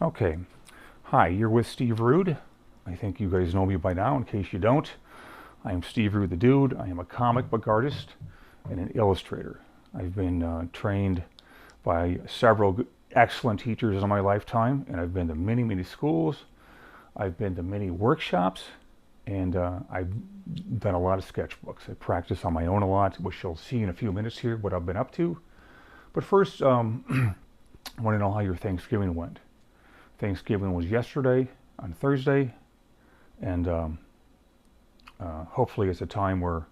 Okay. Hi, you're with Steve Rude. I think you guys know me by now. In case you don't, I am Steve Rude the Dude. I am a comic book artist and an illustrator. I've been trained by several excellent teachers in my lifetime, and I've been to many, many schools. I've been to many workshops, and I've done a lot of sketchbooks. I practice on my own a lot, which you'll see in a few minutes here what I've been up to. But first, I want to know how your Thanksgiving went. Thanksgiving was yesterday, on Thursday, and hopefully it's a time where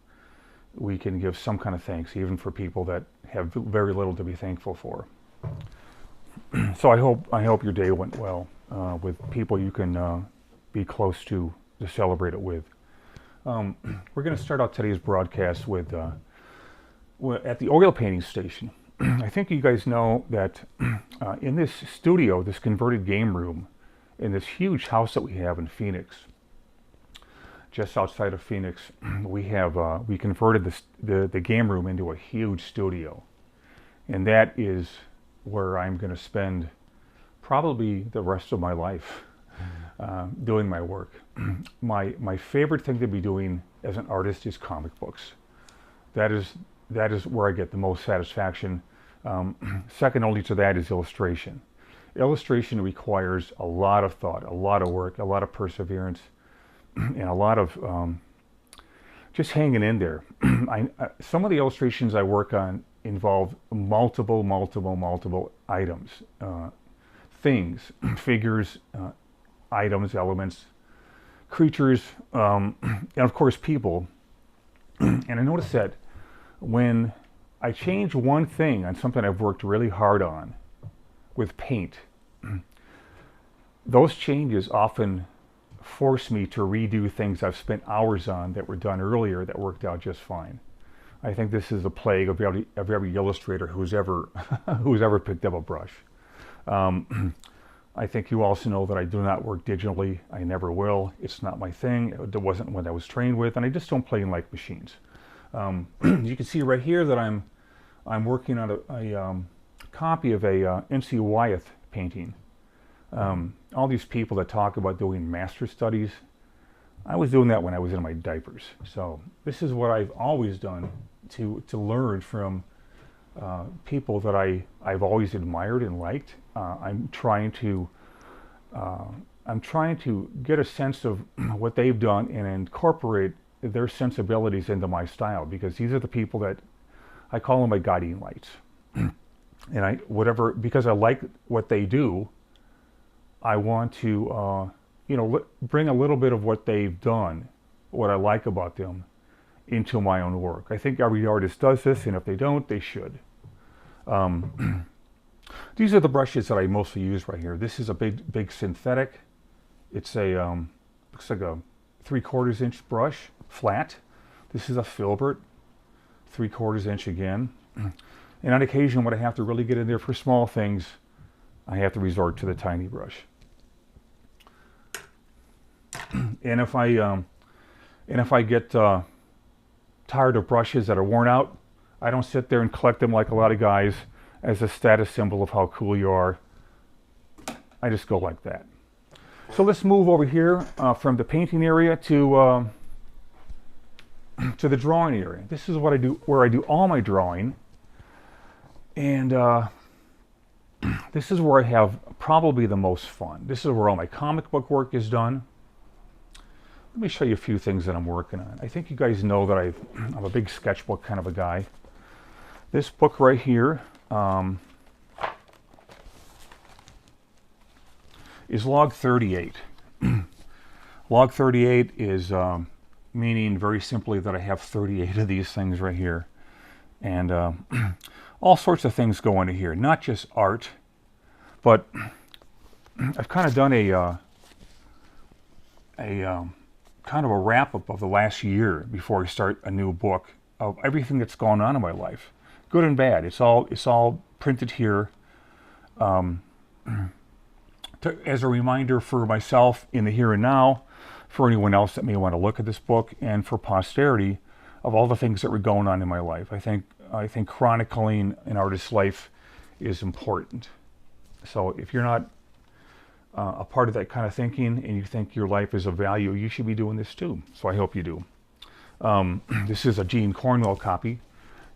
we can give some kind of thanks, even for people that have very little to be thankful for. So I hope your day went well with people you can be close to celebrate it with. We're going to start out today's broadcast with at the oil painting station. I think you guys know that in this studio, this converted game room, in this huge house that we have in Phoenix, just outside of Phoenix, we converted the game room into a huge studio, and that is where I'm going to spend probably the rest of my life doing my work. My favorite thing to be doing as an artist is comic books. That is where I get the most satisfaction. Second only to that is illustration. Illustration requires a lot of thought, a lot of work, a lot of perseverance, and a lot of just hanging in there. Some of the illustrations I work on involve multiple items, things, figures, items, elements, creatures, and of course people. And I noticed that when I change one thing on something I've worked really hard on with paint, those changes often force me to redo things I've spent hours on that were done earlier that worked out just fine. I think this is a plague of every illustrator who's ever picked up a brush. I think you also know that I do not work digitally. I never will. It's not my thing. It wasn't what I was trained with, and I just don't play in like machines. You can see right here that I'm working on a copy of a N.C. Wyeth painting. All these people that talk about doing master studies, I was doing that when I was in my diapers. So this is what I've always done to learn from people that I've always admired and liked. I'm trying to get a sense of what they've done and incorporate their sensibilities into my style, because these are the people that I call them my guiding lights. And because I like what they do, I want to bring a little bit of what they've done, what I like about them, into my own work. I think every artist does this, and if they don't, they should. These are the brushes that I mostly use right here. This is a big synthetic. It's a looks like a 3/4 inch brush, flat. This is a filbert, 3/4 inch again. And on occasion, when I have to really get in there for small things, I have to resort to the tiny brush. And if I get tired of brushes that are worn out, I don't sit there and collect them like a lot of guys as a status symbol of how cool you are. I just go like that. So let's move over here from the painting area to the drawing area. This is what I do, where I do all my drawing, and this is where I have probably the most fun. This is where all my comic book work is done. Let me show you a few things that I'm working on. I think you guys know that I'm a big sketchbook kind of a guy. This book right here is log 38. Log 38 is meaning very simply that I have 38 of these things right here. And all sorts of things go into here, not just art, but I've kind of done a kind of a wrap-up of the last year before I start a new book of everything that's gone on in my life, good and bad. It's all printed here as a reminder for myself in the here and now, for anyone else that may want to look at this book, and for posterity of all the things that were going on in my life. I think chronicling an artist's life is important. So if you're not a part of that kind of thinking and you think your life is of value, you should be doing this too. So I hope you do. This is a Gene Cornwell copy.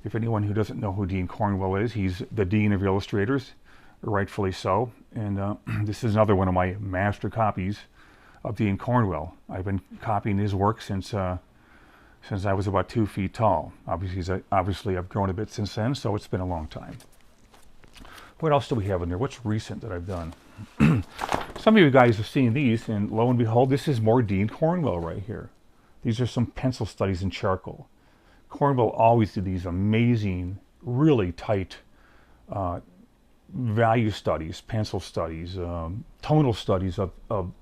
If anyone who doesn't know who Dean Cornwell is, he's the Dean of Illustrators, rightfully so. And this is another one of my master copies of Dean Cornwell. I've been copying his work since I was about 2 feet tall. Obviously, I've grown a bit since then, so it's been a long time. What else do we have in there? What's recent that I've done? Some of you guys have seen these, and lo and behold, this is more Dean Cornwell right here. These are some pencil studies in charcoal. Cornwell always did these amazing, really tight value studies, pencil studies, tonal studies of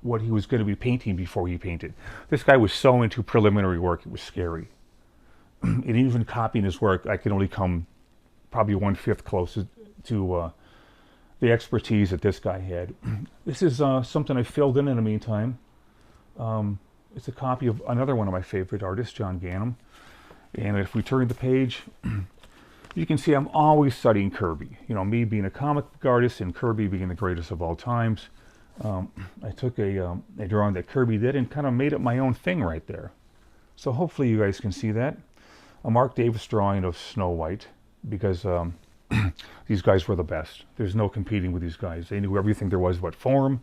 what he was going to be painting before he painted. This guy was so into preliminary work, it was scary. And even copying his work, I can only come probably 1/5 close to the expertise that this guy had. This is something I filled in the meantime. It's a copy of another one of my favorite artists, John Gannum. And if we turn the page, you can see I'm always studying Kirby. You know, me being a comic book artist and Kirby being the greatest of all times. I took a drawing that Kirby did and kind of made it my own thing right there. So hopefully you guys can see that. A Mark Davis drawing of Snow White, because these guys were the best. There's no competing with these guys. They knew everything there was about form,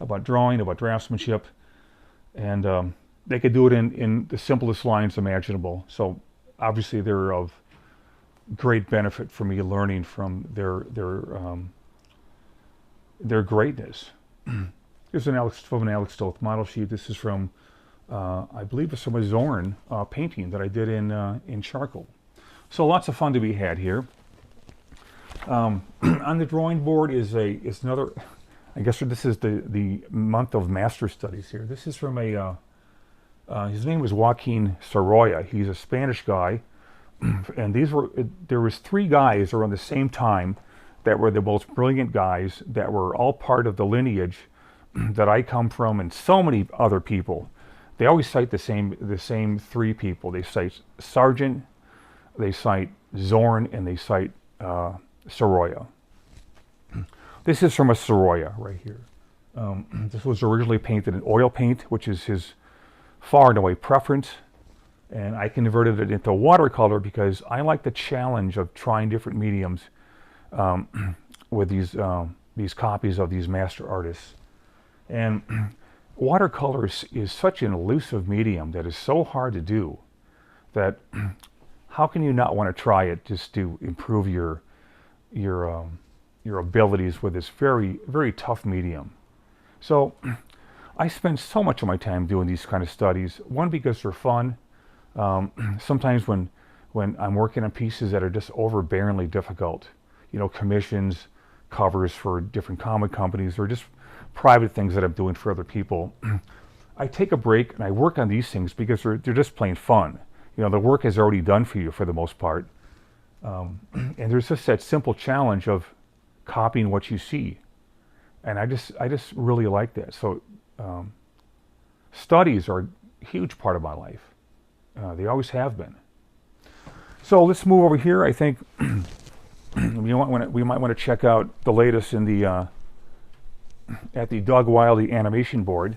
about drawing, about draftsmanship, and they could do it in the simplest lines imaginable. So obviously they're of great benefit for me learning from their greatness. Here's an Alex Toth model sheet. This is from, I believe it's from a Zorn painting that I did in charcoal. So lots of fun to be had here. On the drawing board is another, I guess this is the month of master studies here. This is from his name was Joaquin Sorolla. He's a Spanish guy. And there was 3 guys around the same time that were the most brilliant guys that were all part of the lineage that I come from, and so many other people. They always cite the same 3 people. They cite Sargent, they cite Zorn, and they cite Sorolla. This is from a Sorolla right here. This was originally painted in oil paint, which is his far and away preference. And I converted it into watercolor because I like the challenge of trying different mediums with these copies of these master artists. And watercolor is such an elusive medium that is so hard to do that how can you not want to try it just to improve your abilities with this very, very tough medium. So I spend so much of my time doing these kind of studies. One, because they're fun. Sometimes when I'm working on pieces that are just overbearingly difficult, you know, commissions, covers for different comic companies, or just private things that I'm doing for other people, I take a break and I work on these things because they're just plain fun. You know, the work is already done for you for the most part. And there's just that simple challenge of copying what you see. And I just really like that. So studies are a huge part of my life. They always have been. So let's move over here. I think we might want to check out the latest in the at the Doug Wildey animation board.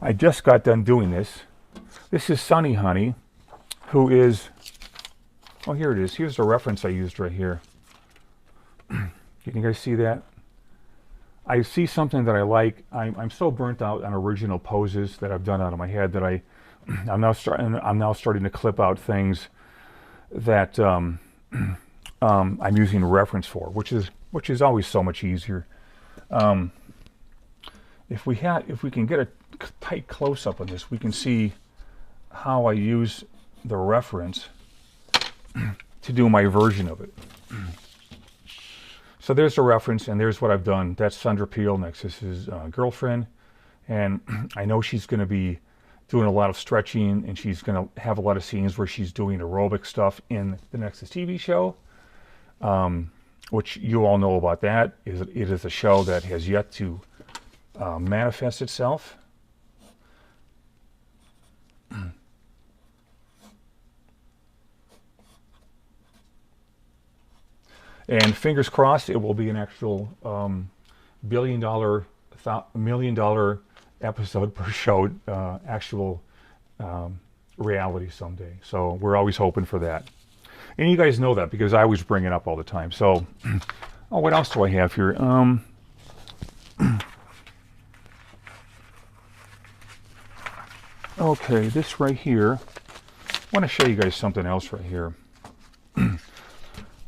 I just got done doing this. This is Sunny Honey, who is, oh, here it is. Here's the reference I used right here. Can you guys see that? I see something that I like. I'm so burnt out on original poses that I've done out of my head that I'm now starting to clip out things that I'm using a reference for, which is always so much easier. If we can get a tight close up on this, we can see how I use the reference to do my version of it. So there's the reference, and there's what I've done. That's Sandra Peel, Nexus's girlfriend, and I know she's going to be doing a lot of stretching, and she's going to have a lot of scenes where she's doing aerobic stuff in the Nexus TV show, which you all know about that. It is a show that has yet to manifest itself. And fingers crossed, it will be an actual $1 million episode per show, actual reality someday. So we're always hoping for that. And you guys know that because I always bring it up all the time. So, oh, what else do I have here? Okay, this right here. I want to show you guys something else right here.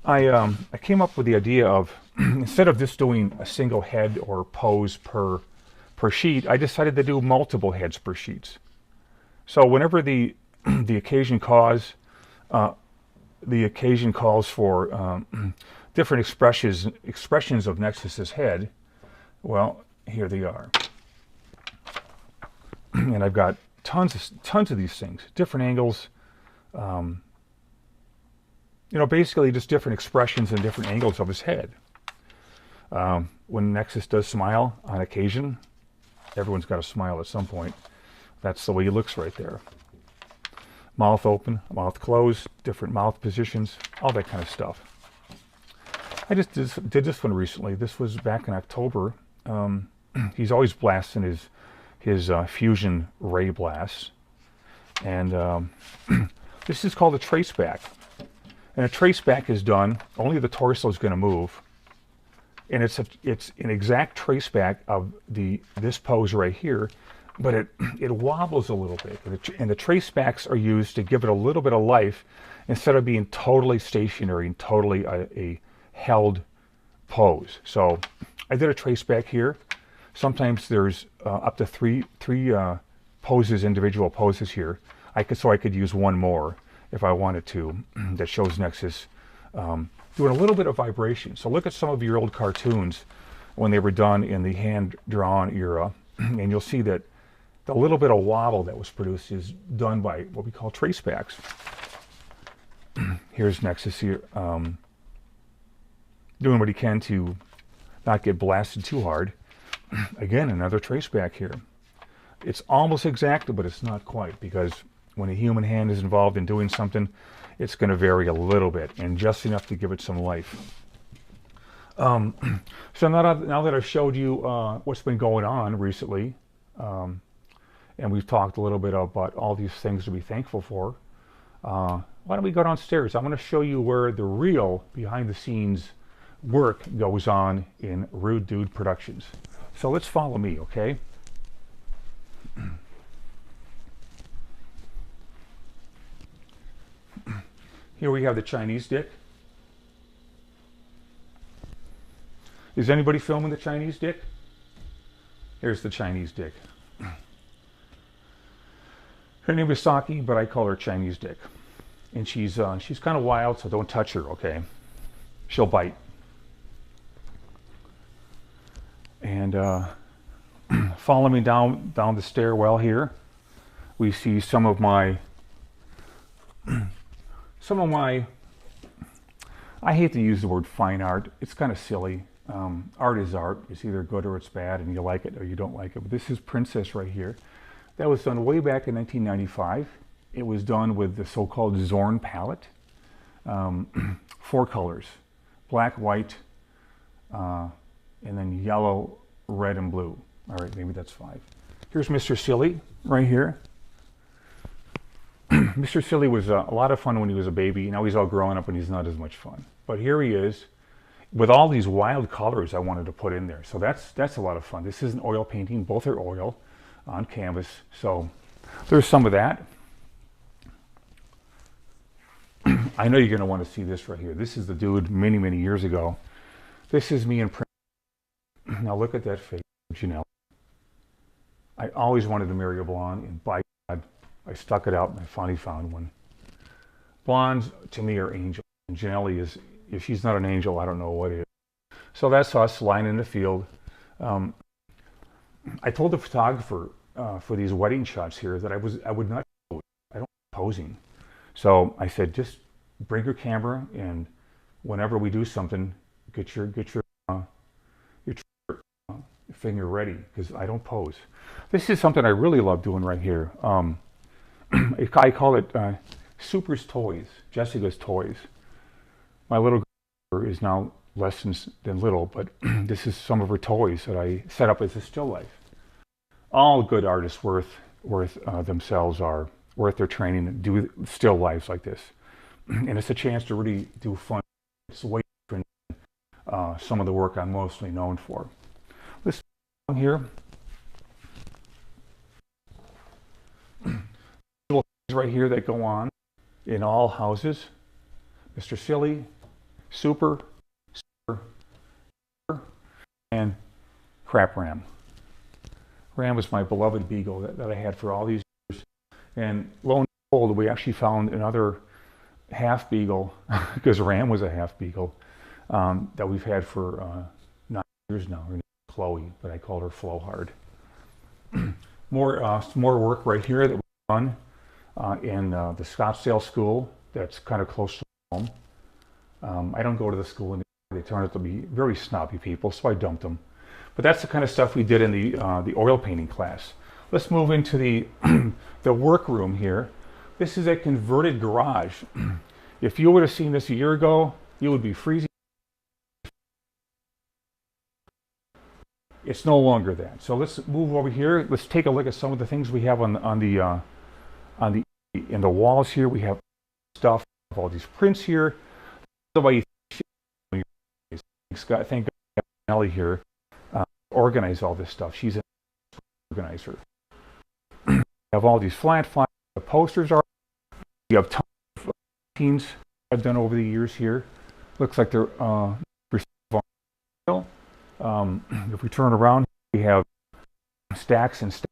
I came up with the idea of instead of just doing a single head or pose per sheet, I decided to do multiple heads per sheets. So whenever the occasion calls for different expressions of Nexus's head, well, here they are. And I've got tons of these things, different angles. Basically just different expressions and different angles of his head. When Nexus does smile on occasion, everyone's got to smile at some point. That's the way he looks right there. Mouth open, mouth closed, different mouth positions, all that kind of stuff. I just did this one recently. This was back in October. He's always blasting his fusion ray blasts. And this is called a trace back. And a trace back is done, only the torso is going to move. And it's an exact trace back of this pose right here, but it wobbles a little bit. And the trace backs are used to give it a little bit of life instead of being totally stationary and totally a held pose. So I did a trace back here. Sometimes there's up to three poses, individual poses here. I could use one more if I wanted to, that shows Nexus doing a little bit of vibration. So look at some of your old cartoons when they were done in the hand-drawn era, and you'll see that the little bit of wobble that was produced is done by what we call trace backs. Here's Nexus here, doing what he can to not get blasted too hard. Again, another trace back here. It's almost exact, but it's not quite, because when a human hand is involved in doing something, it's going to vary a little bit, and just enough to give it some life. So now that I've showed you what's been going on recently, and we've talked a little bit about all these things to be thankful for, why don't we go downstairs? I'm going to show you where the real behind-the-scenes work goes on in Rude Dude Productions. So let's follow me, okay? Here we have the Chinese dick. Is anybody filming the Chinese dick? Here's the Chinese dick. Her name is Saki, but I call her Chinese dick. And she's kind of wild, so don't touch her, okay? She'll bite. And follow me down the stairwell here. We see some of my, I hate to use the word fine art. It's kind of silly. Art is art. It's either good or it's bad, and you like it or you don't like it. But this is Princess right here. That was done way back in 1995. It was done with the so-called Zorn palette. 4 colors, black, white, and then yellow, red, and blue. All right, maybe that's 5. Here's Mr. Silly right here. Mr. Silly was a lot of fun when he was a baby. Now he's all grown up and he's not as much fun. But here he is with all these wild colors I wanted to put in there. So that's a lot of fun. This is an oil painting. Both are oil on canvas. So there's some of that. I know you're going to want to see this right here. This is the dude many, many years ago. This is me in print. Now look at that face, Janelle. I always wanted to marry a blonde, and by God, I stuck it out and I finally found one. Blondes, to me, are angels. And Janelle is, if she's not an angel, I don't know what is. So that's us lying in the field. I told the photographer for these wedding shots here that I would not pose. I don't like posing. So I said, just bring your camera, and whenever we do something, get your finger ready, because I don't pose. This is something I really love doing right here. I call it Super's Toys, Jessica's Toys. My little girl is now less than little, but this is some of her toys that I set up as a still life. All good artists worth themselves are worth their training and do still lives like this, and it's a chance to really do fun. It's way different than some of the work I'm mostly known for. This one here, little things right here that go on in all houses. Mr. Silly, Super, and Crap Ram. Ram was my beloved beagle that I had for all these years. And lo and behold, we actually found another half beagle, because Ram was a half beagle, that we've had for 9 years now. Her name is Chloe, but I called her Flowhard. More work right here that we've done in the Scottsdale school that's kind of close to home. I don't go to the school anymore. They turned out to be very snobby people, so I dumped them. But that's the kind of stuff we did in the oil painting class. Let's move into the the workroom here. This is a converted garage. If you would have seen this a year ago, you would be freezing. It's no longer that. So let's move over here. Let's take a look at some of the things we have in the walls here. We have stuff, all these prints here. Somebody, thank God, Ellie here, organize all this stuff. She's an organizer. We have all these flat files. The posters are. We have tons of teams I've done over the years here. Looks like they're if we turn around, we have stacks and stacks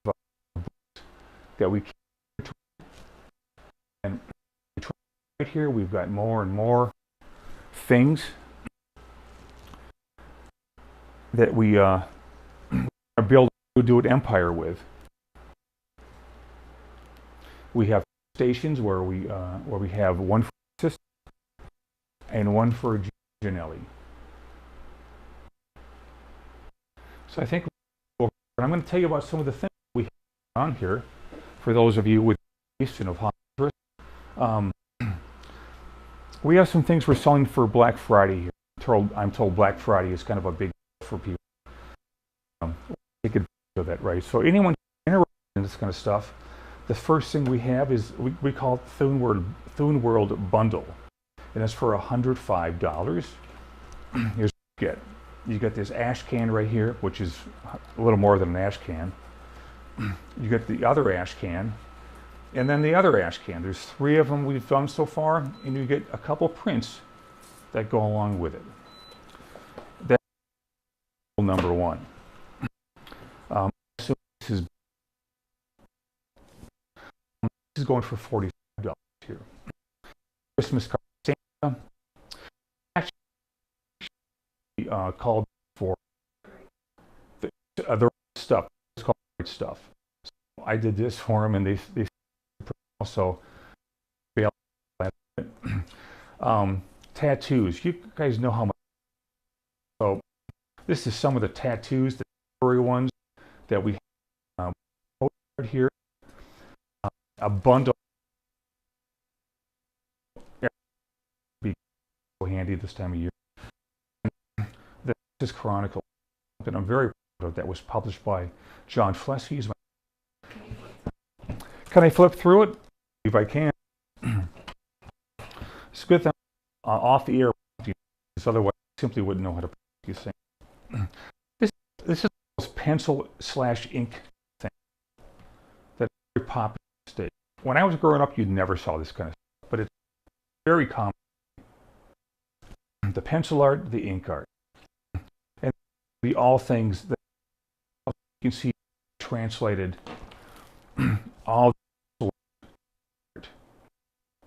of books that we keep. And right here, we've got more and more things that we build a do it empire with. We have stations where we have one for Sister and one for Janelli. So I think I'm going to tell you about some of the things we have on here for those of you with taste and of high interest. We have some things we're selling for Black Friday here. I'm told Black Friday is kind of a big deal for people. Take advantage of that, right? So anyone interested in this kind of stuff, the first thing we have is we call it Thune World Bundle, and it's for $105. Here's what you get. You get this ash can right here, which is a little more than an ash can. You get the other ash can, and then the other ash can. There's 3 of them we've done so far, and you get a couple prints that go along with it. That's number 1. So this is going for $45 here. Christmas card Santa. Actually, called for the other stuff. It's called great stuff. So I did this for them, and they also tattoos. You guys know how much. So this is some of the tattoos, the temporary ones that we have here. A bundle. Be handy this time of year. The Nexus Chronicle that I'm very proud of, that was published by John Flesky. Can I flip through it? If I can. It's good that off the air, because otherwise I simply wouldn't know how to practice things. This is the pencil/ink thing that's very popular today. When I was growing up, you never saw this kind of stuff, but it's very common. The pencil art, the ink art, and all things that you can see translated. All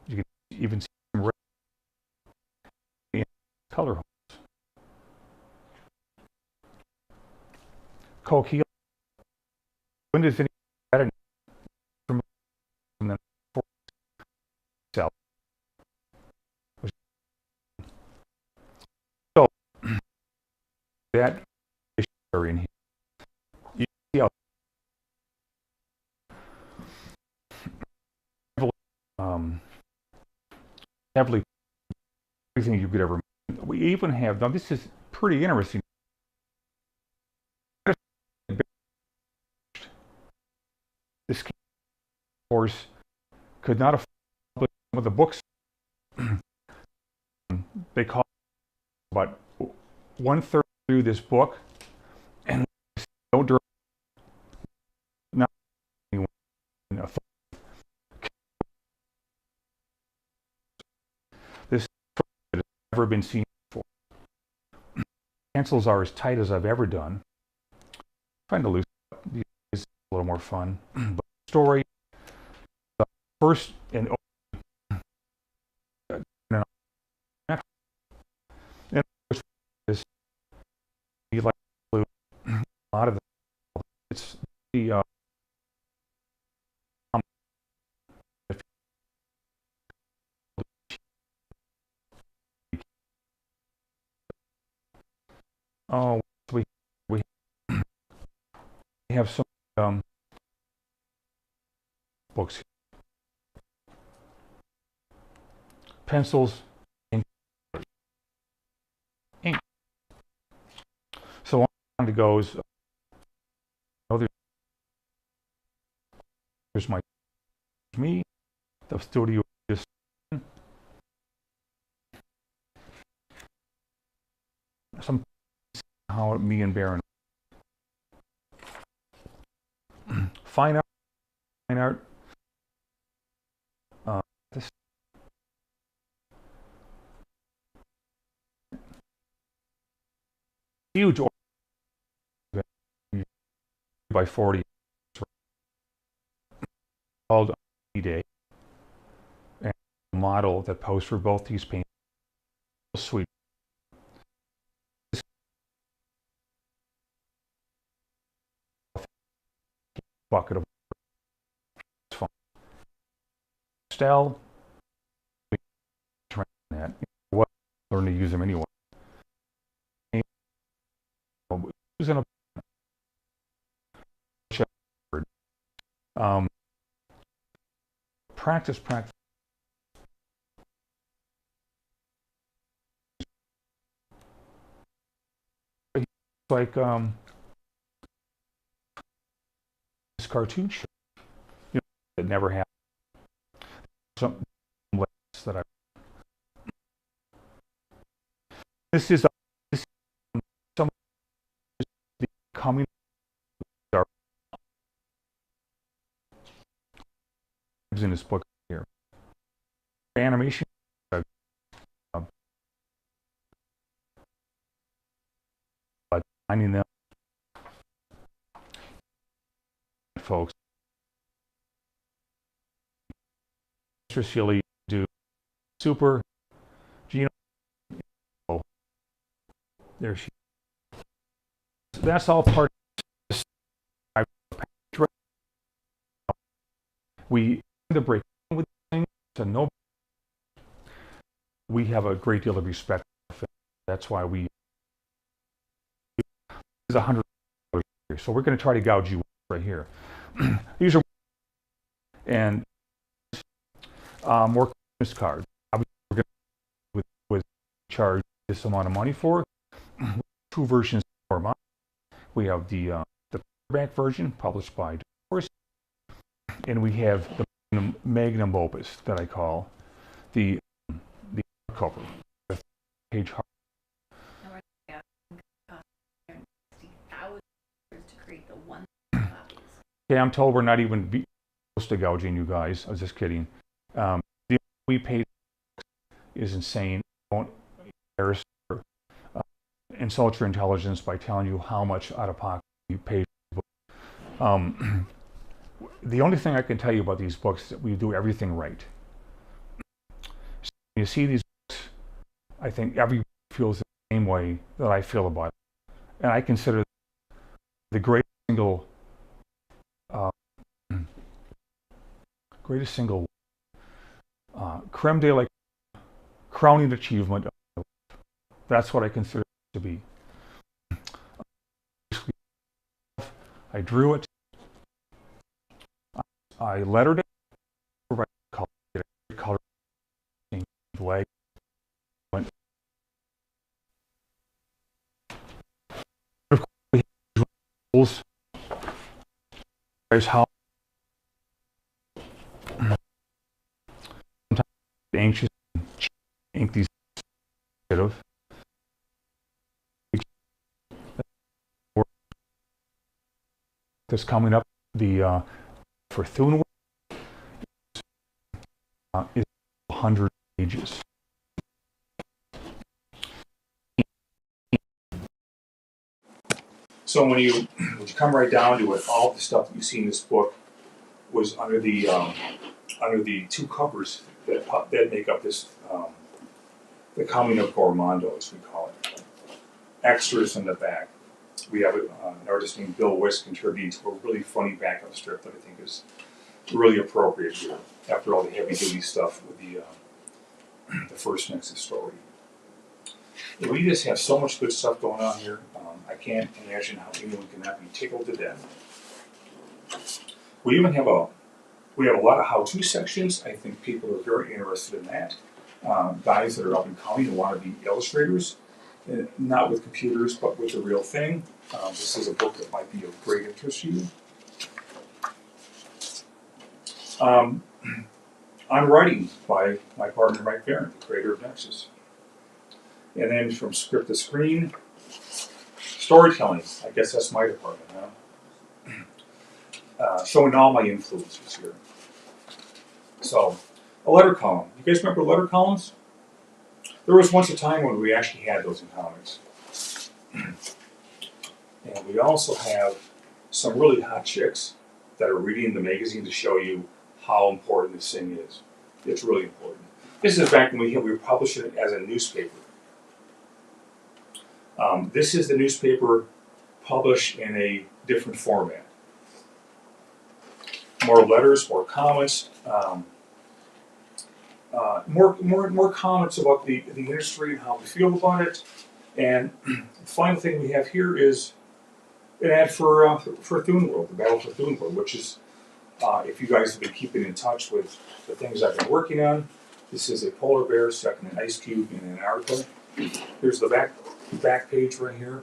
you can even see some red in color homes. Coquille. When does any better from the cell? So that is in here. You see how heavily everything you could ever We even have, now this is pretty interesting. This, of course, could not afford some of the books. They cost about 1/3 through this book, and no direct, not anyone. This has never been seen before. Pencils are as tight as I've ever done. I'm trying to loosen up. These a little more fun. But the story, first and is like a lot of it's the oh we have some books, pencils, and ink. So on it goes. There's me, the studio is some how me and Baron fine art. This huge by 40 called day, and a model that posed for both these paintings. Sweet. Bucket of fun. Style. That. What learn to use them anyway. Using a practice. Like this cartoon show, that never happened. Some that I. This is some the coming in this book here. Animation. Finding them, folks. Mr. Sealy do super. Gino. Oh, there she. That's all part of this. We the break with things, so no. We have a great deal of respect for. That's why we. Is $100 here, so we're going to try to gouge you right here. These are and more Christmas cards. Obviously, we're going to charge this amount of money for. Two versions for mine. We have the paperback version published by Divorce, and we have the magnum opus that I call the cover, the page hard. Okay, I'm told we're not even close to gouging you guys. I was just kidding. The we paid is insane. Don't embarrass or insult your intelligence by telling you how much out of pocket you pay for the book. The only thing I can tell you about these books is that we do everything right. So when you see these books, I think everyone feels the same way that I feel about it. And I consider the greatest single creme de la crowning achievement. That's what I consider it to be. I drew it. I lettered it. Color leg. guys how sometimes anxious ink these of this coming up the for Thune is 100 pages. So when you come right down to it, all the stuff that you see in this book was under the two covers that make up this the coming of Gormondo, as we call it. Extras in the back. We have an artist named Bill Wisk contributing to a really funny backup strip that I think is really appropriate here after all the heavy-duty stuff with the first Nexus story. We just have so much good stuff going on here. I can't imagine how anyone cannot be tickled to death. We even have a lot of how-to sections. I think people are very interested in that. Guys that are up and coming and want to be illustrators, not with computers, but with the real thing. This is a book that might be of great interest to you. I'm writing by my partner Mike Barron, the creator of Nexus. And then from script to screen, storytelling. I guess that's my department now. Showing all my influences here. So, a letter column. You guys remember letter columns? There was once a time when we actually had those in comics. And we also have some really hot chicks that are reading the magazine to show you how important this thing is. It's really important. This is back when we were publishing it as a newspaper. This is the newspaper published in a different format. More letters, more comments, more comments about the industry and how we feel about it. And the final thing we have here is an ad for Thune World, the Battle for Thune World, which is, if you guys have been keeping in touch with the things I've been working on, this is a polar bear stuck in an ice cube in Antarctica. Here's the back page right here.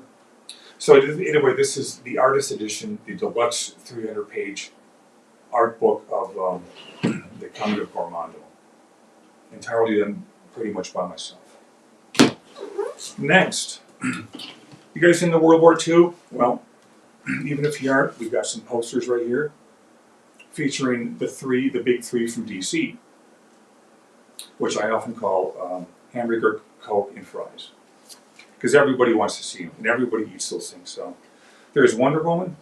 So anyway, this is the artist edition, the deluxe 300-page art book of the Coming of Gormondo. Entirely done pretty much by myself. Next, you guys into World War II? Well, even if you aren't, we've got some posters right here featuring the big three from DC, which I often call hamburger, Coke, and fries. Because everybody wants to see them, and everybody eats those things. So there's Wonder Woman.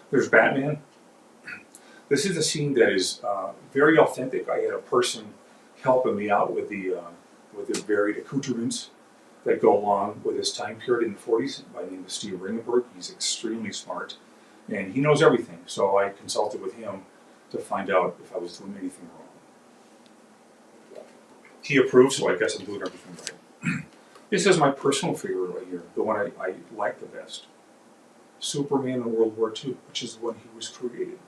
There's Batman. This is a scene that is very authentic. I had a person helping me out with the varied accoutrements that go along with this time period in the 40s by the name of Steve Ringenberg. He's extremely smart, and he knows everything. So I consulted with him to find out if I was doing anything wrong. He approved, so I guess I'm doing everything right. This is my personal favorite right here, the one I like the best. Superman in World War II, which is the one he was created.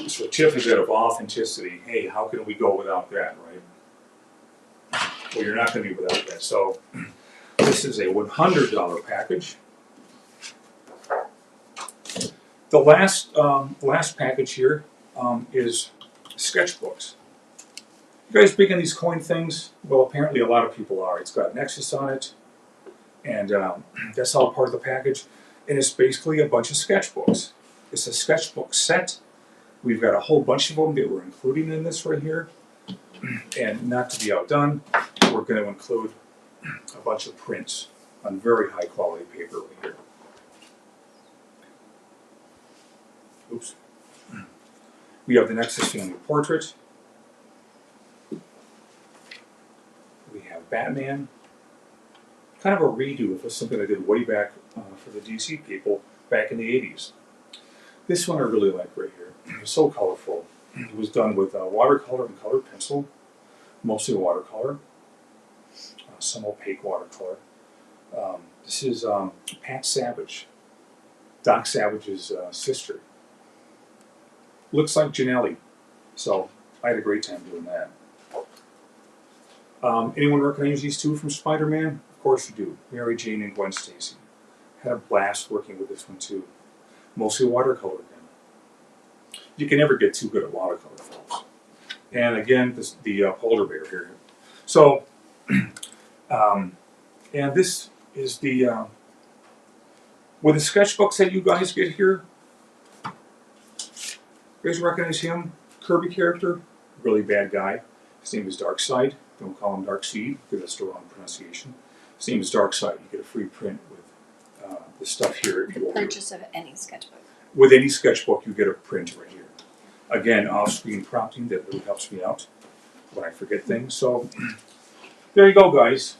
So Tiff is out of authenticity. Hey, how can we go without that, right? Well, you're not going to be without that. So this is a $100 package. The last package here is sketchbooks. You guys big on these coin things? Well, apparently a lot of people are. It's got Nexus on it, and that's all part of the package. And it's basically a bunch of sketchbooks. It's a sketchbook set. We've got a whole bunch of them that we're including in this right here. And not to be outdone, we're going to include a bunch of prints on very high quality paper right here. Oops. We have the Nexus family portrait. We have Batman. Kind of a redo of something I did way back for the DC people back in the 80s. This one I really like right here. It's so colorful. It was done with watercolor and colored pencil, mostly watercolor, some opaque watercolor. This is Pat Savage, Doc Savage's sister. Looks like Janelli, so I had a great time doing that. Anyone recognize these two from Spider-Man? Of course you do. Mary Jane and Gwen Stacy. Had a blast working with this one too. Mostly watercolor again. You can never get too good at watercolor, folks. And again, the polar bear here. So, and this is the with the sketchbooks that you guys get here. You guys recognize him? Kirby character, really bad guy. His name is Darkseid. Don't call him Darkseid because that's the wrong pronunciation. His name is Darkseid. You get a free print with the stuff here. The purchase of any sketchbook. With any sketchbook, you get a print right here. Again, off-screen prompting that really helps me out when I forget things. So there you go, guys.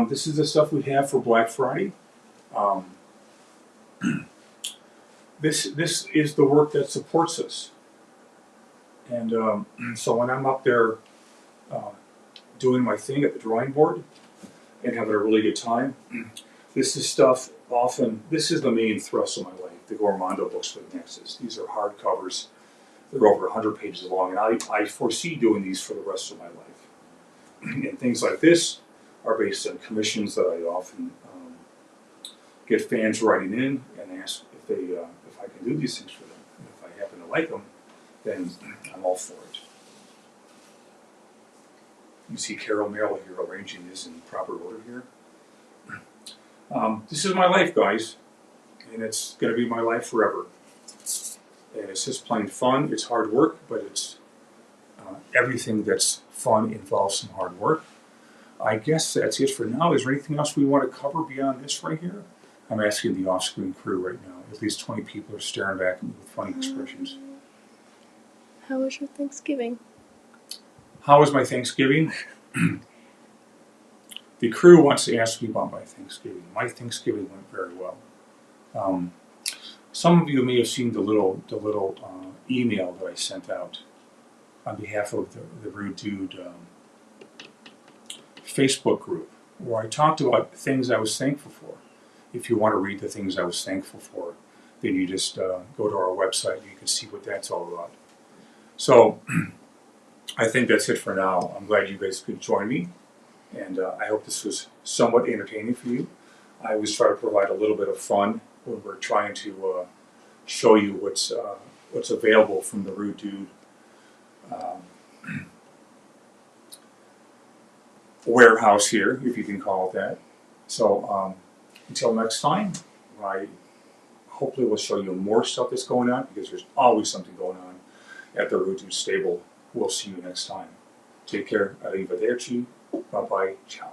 This is the stuff we have for Black Friday. This is the work that supports us. And so when I'm up there doing my thing at the drawing board and having a really good time, this is stuff often, this is the main thrust of my life, the Gormondo books with Nexus. These are hardcovers. They're over 100 pages long, and I foresee doing these for the rest of my life. And things like this are based on commissions that I often get fans writing in and ask if I can do these things for them. And if I happen to like them, then I'm all for it. You see Carol Merrill here arranging this in proper order here. This is my life, guys, and it's going to be my life forever. And it's just plain fun. It's hard work, but it's everything that's fun involves some hard work. I guess that's it for now. Is there anything else we want to cover beyond this right here? I'm asking the off-screen crew right now. At least 20 people are staring back at me with funny expressions. How was your Thanksgiving? How was my Thanksgiving? The crew wants to ask me about my Thanksgiving. My Thanksgiving went very well. Some of you may have seen the little email that I sent out on behalf of the Rude Dude Facebook group, where I talked about things I was thankful for. If you want to read the things I was thankful for, then you just go to our website and you can see what that's all about. So I think that's it for now. I'm glad you guys could join me, and I hope this was somewhat entertaining for you. I always try to provide a little bit of fun when we're trying to show you what's available from the Rude Dude warehouse here, if you can call it that. So until next time, I hopefully will show you more stuff that's going on, because there's always something going on at the Rude Dude stable. We'll see you next time. Take care. Arrivederci. Bye-bye. Ciao.